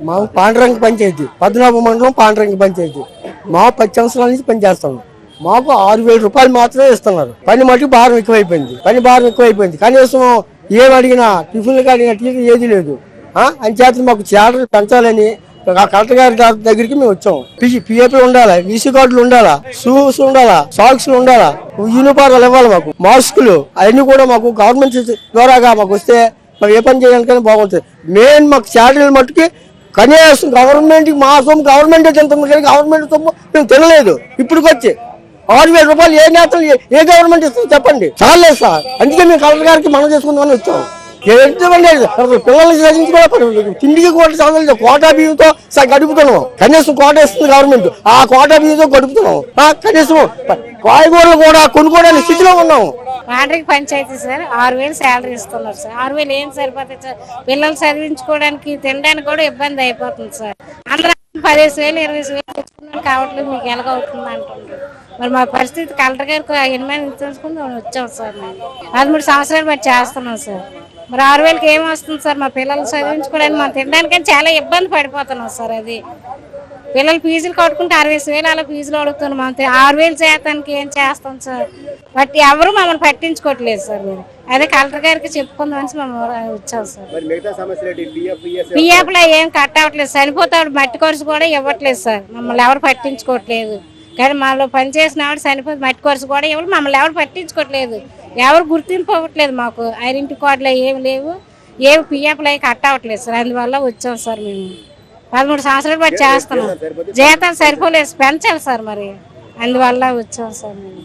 మా పాండురంగ పంచాయతీ పద్మనాభ మండలం పాండురంగ పంచాయతీ మా 10 సంవత్సరాల నుంచి పనిచేస్తాం. మాకు 6,000 రూపాయలు మాత్రమే ఇస్తున్నారు. పని మటుకు భారం ఎక్కువైపోయింది. కనీసం ఏం అడిగినా టిఫిన్లు అడిగినా టీకి ఏది లేదు. అంచేత మాకు శాలరీ పెంచాలని కలెక్టర్ గారి దగ్గరికి మేము వచ్చాం. పిఎఫ్లు ఉండాలా, వీసీ కార్డులు ఉండాలా, షూస్ ఉండాలా, సాక్స్లు ఉండాలా, యూనిఫార్లు ఇవ్వాలి, మాకు మాస్కులు అవన్నీ కూడా మాకు గవర్నమెంట్ ద్వారాగా మాకు వస్తే మరి ఏ పని చేయడానికైనా బాగుంటుంది. మెయిన్ మాకు శాలరీలు మట్టుకి కనీసం గవర్నమెంట్ మా సొమ్ము గవర్నమెంట్ తింటుంది కానీ గవర్నమెంట్ సొమ్ము మేము తినలేదు. ఇప్పటికొచ్చి 6,000 రూపాయలు ఏ నేతలు ఏ గవర్నమెంట్ ఇస్తుంది చెప్పండి? చాలేదు సార్. అందుకే మేము కలెక్టర్ గారికి మనం చేసుకుందామని వచ్చాం. పిల్లల్ని చదివించుకోవాలి, తిండికి కూడా చదవలేదు. కోటా బియ్యంతో గడుపుతున్నాం. కనీసం కోట ఇస్తుంది గవర్నమెంట్, ఆ కోటా బియ్యంతో గడుపుతున్నాం. కనీసం కాయగూరలు కూడా కొనుక్కోవడానికి స్థితిలో ఉన్నాము. పాండ్రికి పంచాయతీ సార్ 6,000 శాలరీ ఇస్తున్నారు సార్. 6,000 ఏం సరిపోతుంది సార్? పిల్లలు చదివించుకోవడానికి తినడానికి కూడా ఇబ్బంది అయిపోతుంది సార్. అందరూ 15,000 20,000 తెచ్చుకున్నాను కావట్లేదు, మీకు ఎలాగవుతుంది అంటున్నారు. మరి మా పరిస్థితి కలెక్టర్ గారికి ఎనిమిది తెలుసుకుని వచ్చాం సార్. మేము 13 సంవత్సరాలు బట్టి చేస్తున్నాం సార్. మరి 6,000కి ఏం వస్తుంది సార్? మా పిల్లలు చదివించుకోవడానికి మనం తినడానికని చాలా ఇబ్బంది పడిపోతున్నాం సార్. అది పిల్లలు ఫీజులు కట్టుకుంటే 60,000 అలా ఫీజులు అడుగుతున్నాం. అంతే 6,000 చేయడానికి ఏం చేస్తాం సార్? బట్ ఎవరు మమ్మల్ని పట్టించుకోవట్లేదు సార్. మీరు అదే కలెక్టర్ గారికి చెప్పుకుందామని మేము వచ్చాం సార్. పిఎఫ్లో ఏం కట్ అవ్వట్లేదు. చనిపోతాడు మట్టి ఖర్చు కూడా ఇవ్వట్లేదు సార్. మమ్మల్ని ఎవరు పట్టించుకోవట్లేదు. కానీ మనలో పనిచేసిన వాడు చనిపోతే మట్టి ఖర్చు కూడా ఎవరు మమ్మల్ని ఎవరు పట్టించుకోవట్లేదు. ఎవరు గుర్తింపు అవ్వట్లేదు. మాకు ఐడెంటిటీ కార్డులు ఏమి లేవు, ఏమి పిఎఫ్లు అవి కట్ అవ్వట్లేదు సార్. అందువల్ల వచ్చాం సార్. మేము 13 సంవత్సరాలు బట్టి చేస్తున్నాం. జీతాలు సరిపోలేదు, పెంచాలి సార్. మరి అందువల్ల వచ్చాం సార్ మేము.